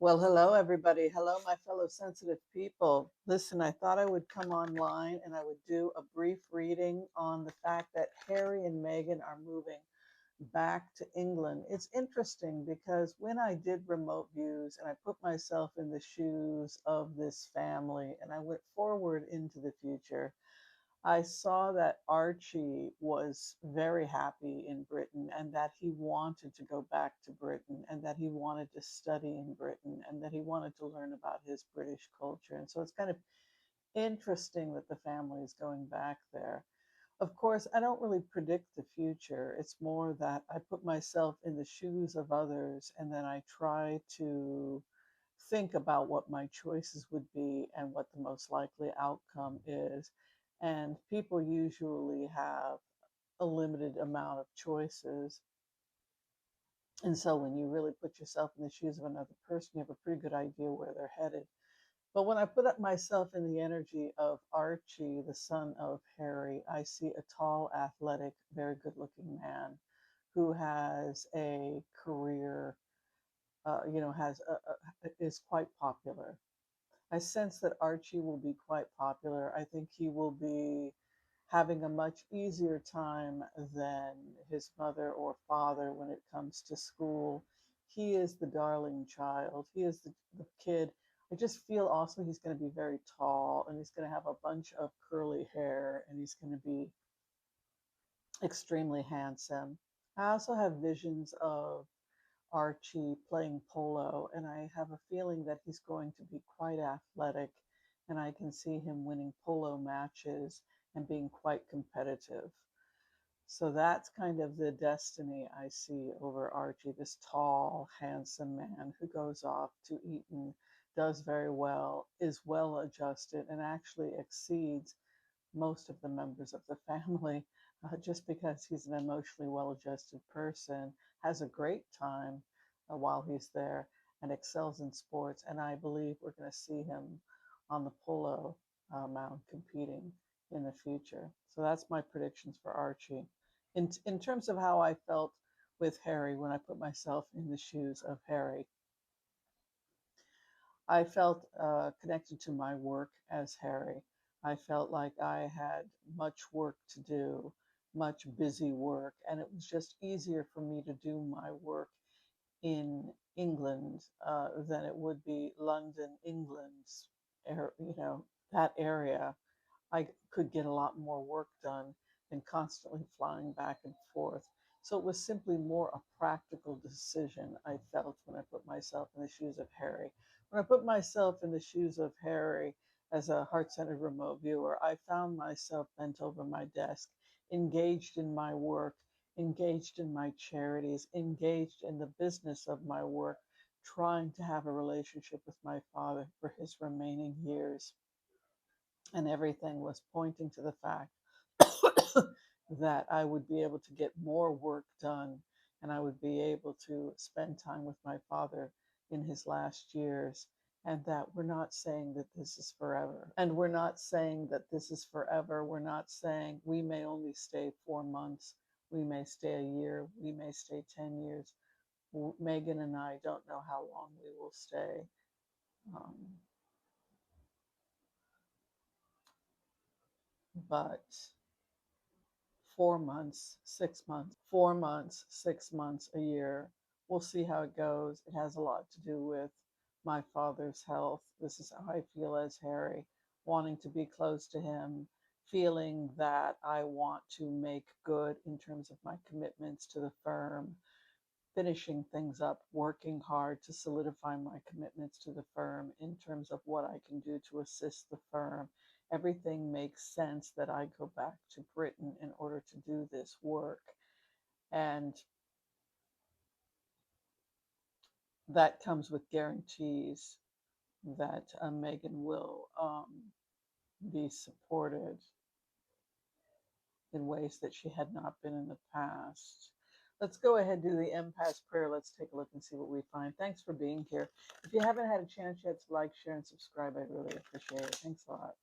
Well, hello, everybody. Hello, my fellow sensitive people. Listen, I thought I would come online and I would do a brief reading on the fact that Harry and Meghan are moving back to England. It's interesting because when I did remote views and I put myself in the shoes of this family and I went forward into the future, I saw that Archie was very happy in Britain and that he wanted to go back to Britain and that he wanted to study in Britain and that he wanted to learn about his British culture. And so it's kind of interesting that the family is going back there. Of course, I don't really predict the future. It's more that I put myself in the shoes of others and then I try to think about what my choices would be and what the most likely outcome is. And people usually have a limited amount of choices. And so when you really put yourself in the shoes of another person, you have a pretty good idea where they're headed. But when I put up myself in the energy of Archie, the son of Harry, I see a tall, athletic, very good looking man who has a career, is quite popular. I sense that Archie will be quite popular. I think he will be having a much easier time than his mother or father when it comes to school. He is the darling child. He is the kid. I just feel also he's going to be very tall and he's going to have a bunch of curly hair and he's going to be extremely handsome. I also have visions of Archie playing polo, and I have a feeling that he's going to be quite athletic, and I can see him winning polo matches and being quite competitive. So that's kind of the destiny I see over Archie, this tall, handsome man who goes off to Eton, does very well, is well adjusted, and actually exceeds most of the members of the family just because he's an emotionally well adjusted person, has a great time while he's there, and excels in sports. And I believe we're going to see him on the polo mound competing in the future. So that's my predictions for Archie. In terms of how I felt with Harry when I put myself in the shoes of Harry, I felt connected to my work as Harry. I felt like I had much work to do, much busy work, and it was just easier for me to do my work in England than it would be London, England's, that area. I could get a lot more work done than constantly flying back and forth. So it was simply more a practical decision I felt when I put myself in the shoes of Harry. When I put myself in the shoes of Harry as a heart centered remote viewer, I found myself bent over my desk, engaged in my work, engaged in my charities, engaged in the business of my work, trying to have a relationship with my father for his remaining years. And everything was pointing to the fact that I would be able to get more work done and I would be able to spend time with my father in his last years. And that we're not saying that this is forever. And we're not saying that this is forever. We're not saying we may only stay 4 months, we may stay a year, we may stay 10 years. Meghan and I don't know how long we will stay. Um, but 4 months, 6 months, 4 months, 6 months, a year. We'll see how it goes. It has a lot to do with my father's health. This is how I feel as Harry, wanting to be close to him, feeling that I want to make good in terms of my commitments to the firm, finishing things up, working hard to solidify my commitments to the firm in terms of what I can do to assist the firm. Everything makes sense that I go back to Britain in order to do this work. And that comes with guarantees that Meghan will be supported in ways that she had not been in the past. Let's go ahead and do the empath prayer. Let's take a look and see what we find. Thanks for being here. If you haven't had a chance yet to like, share, and subscribe, I'd really appreciate it. Thanks a lot.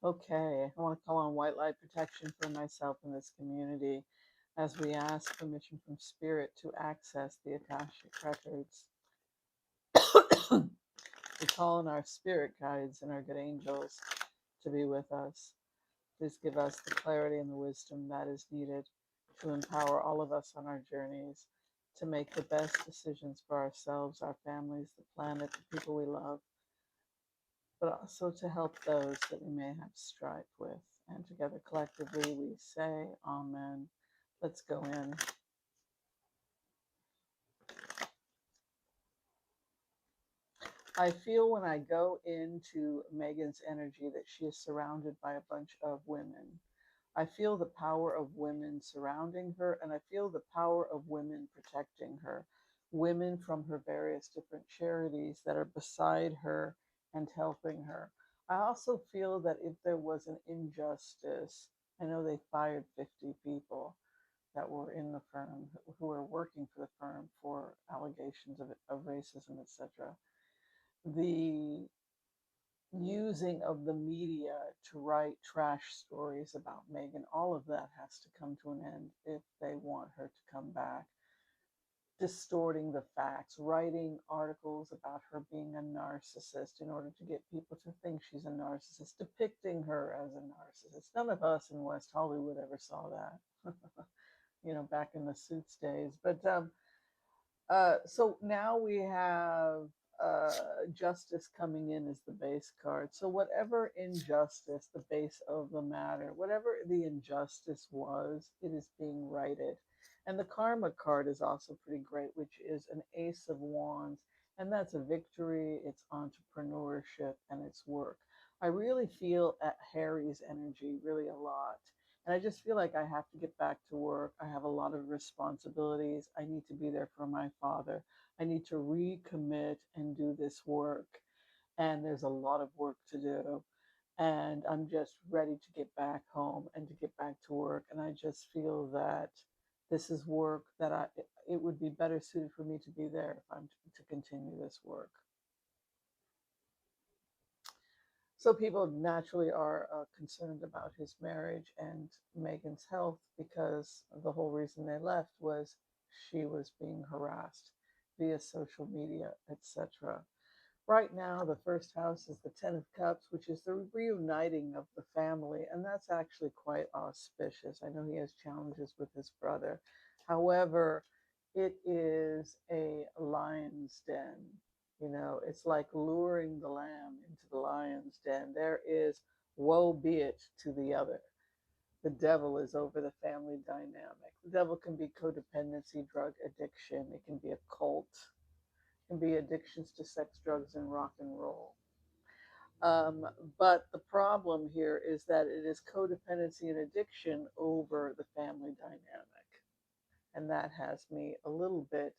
Okay, I want to call on white light protection for myself and this community as we ask permission from Spirit to access the Akashic Records. We call on our spirit guides and our good angels to be with us. Please give us the clarity and the wisdom that is needed to empower all of us on our journeys to make the best decisions for ourselves, our families, the planet, the people we love, but also to help those that we may have strife with. And together collectively we say, Amen. Let's go in. I feel when I go into Meghan's energy that she is surrounded by a bunch of women. I feel the power of women surrounding her, and I feel the power of women protecting her. Women from her various different charities that are beside her and helping her. I also feel that if there was an injustice, I know they fired 50 people that were in the firm who were working for the firm for allegations of racism, etc. The using of the media to write trash stories about Meghan, all of that has to come to an end if they want her to come back. Distorting the facts, writing articles about her being a narcissist in order to get people to think she's a narcissist, depicting her as a narcissist. None of us in West Hollywood ever saw that, back in the Suits days. But so now we have uh, justice coming in as the base card. So whatever injustice, the base of the matter, whatever the injustice was, it is being righted. And the karma card is also pretty great, which is an ace of wands. And that's a victory, it's entrepreneurship, and it's work. I really feel at Harry's energy really a lot. And I just feel like I have to get back to work. I have a lot of responsibilities. I need to be there for my father. I need to recommit and do this work. And there's a lot of work to do. And I'm just ready to get back home and to get back to work. And I just feel that this is work that it would be better suited for me to be there if I'm to continue this work. So people naturally are concerned about his marriage and Meghan's health because the whole reason they left was she was being harassed via social media, etc. Right now, the first house is the Ten of Cups, which is the reuniting of the family, and that's actually quite auspicious. I know he has challenges with his brother. However, it is a lion's den. It's like luring the lamb into the lion's den. There is woe be it to the other. The devil is over the family dynamic. The devil can be codependency, drug addiction, it can be a cult, can be addictions to sex, drugs, and rock and roll. Um, but the problem here is that it is codependency and addiction over the family dynamic. And that has me a little bit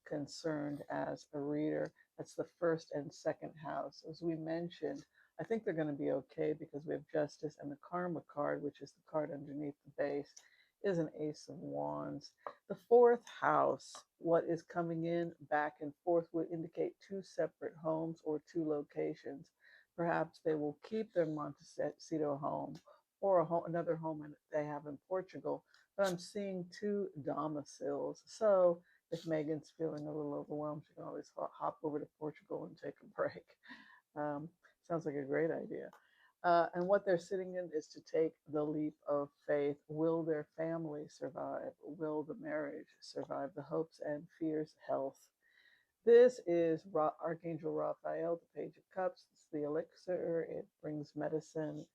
concerned as a reader. That's the first and second house. As we mentioned, I think they're going to be okay because we have justice, and the karma card, which is the card underneath the base, is an ace of wands. The fourth house, what is coming in back and forth, would indicate two separate homes or two locations. Perhaps they will keep their Montecito home or another home they have in Portugal, but I'm seeing two domiciles. So if Meghan's feeling a little overwhelmed, she can always hop over to Portugal and take a break. Um, Sounds like a great idea. And what they're sitting in is to take the leap of faith. Will their family survive? Will the marriage survive? The hopes and fears, health. This is Archangel Raphael, the Page of Cups. It's the elixir. It brings medicine.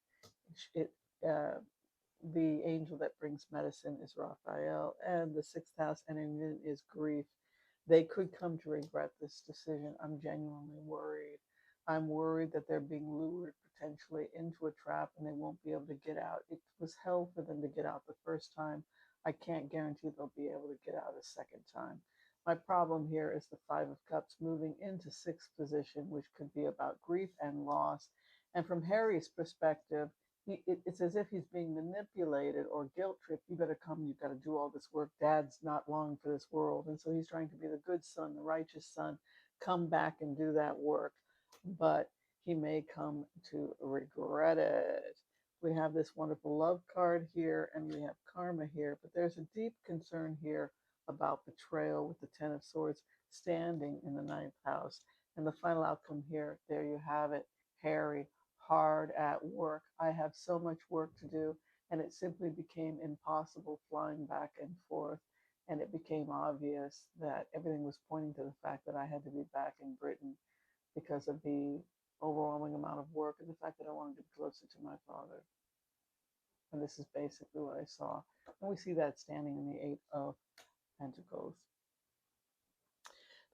It The angel that brings medicine is Raphael, and the sixth house energy is grief. They could come to regret this decision. I'm genuinely worried. I'm worried that they're being lured potentially into a trap and they won't be able to get out. It was hell for them to get out the first time. I can't guarantee they'll be able to get out a second time. My problem here is the Five of Cups moving into sixth position, which could be about grief and loss. And from Harry's perspective, it's as if he's being manipulated or guilt tripped. You better come, you've got to do all this work. Dad's not long for this world. And so he's trying to be the good son, the righteous son, come back and do that work. But he may come to regret it. We have this wonderful love card here, and we have karma here, but there's a deep concern here about betrayal with the Ten of Swords standing in the ninth house. And the final outcome here, there you have it. Harry, hard at work. I have so much work to do, and it simply became impossible flying back and forth. And it became obvious that everything was pointing to the fact that I had to be back in Britain because of the overwhelming amount of work and the fact that I wanted to be closer to my father. And this is basically what I saw. And we see that standing in the Eight of Pentacles.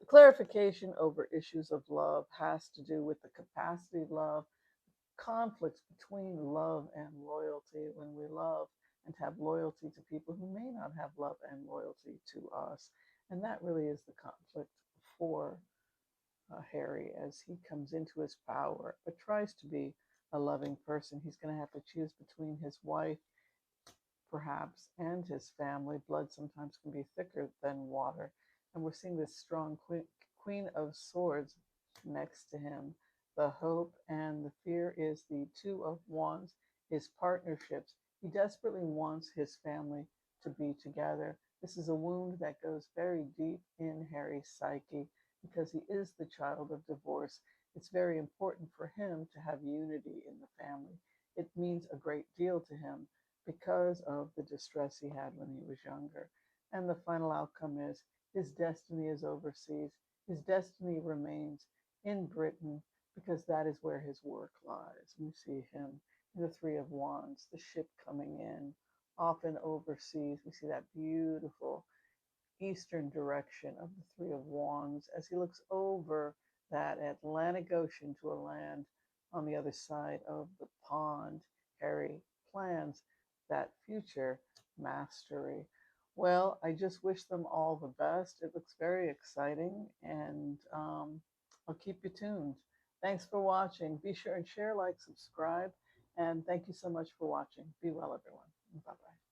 The clarification over issues of love has to do with the capacity to love, conflicts between love and loyalty when we love and have loyalty to people who may not have love and loyalty to us. And that really is the conflict for Harry as he comes into his power but tries to be a loving person. He's going to have to choose between his wife, perhaps, and his family. Blood sometimes can be thicker than water. And we're seeing this strong Queen of Swords next to him. The hope and the fear is the Two of Wands, his partnerships. He desperately wants his family to be together. This is a wound that goes very deep in Harry's psyche because he is the child of divorce. It's very important for him to have unity in the family. It means a great deal to him because of the distress he had when he was younger. And the final outcome is his destiny is overseas. His destiny remains in Britain because that is where his work lies. We see him in the Three of Wands, the ship coming in, often overseas. We see that beautiful eastern direction of the Three of Wands as he looks over that Atlantic Ocean to a land on the other side of the pond. Harry plans that future mastery. Well, I just wish them all the best. It looks very exciting, and I'll keep you tuned. Thanks for watching. Be sure and share, like, subscribe, and thank you so much for watching. Be well, everyone. Bye bye.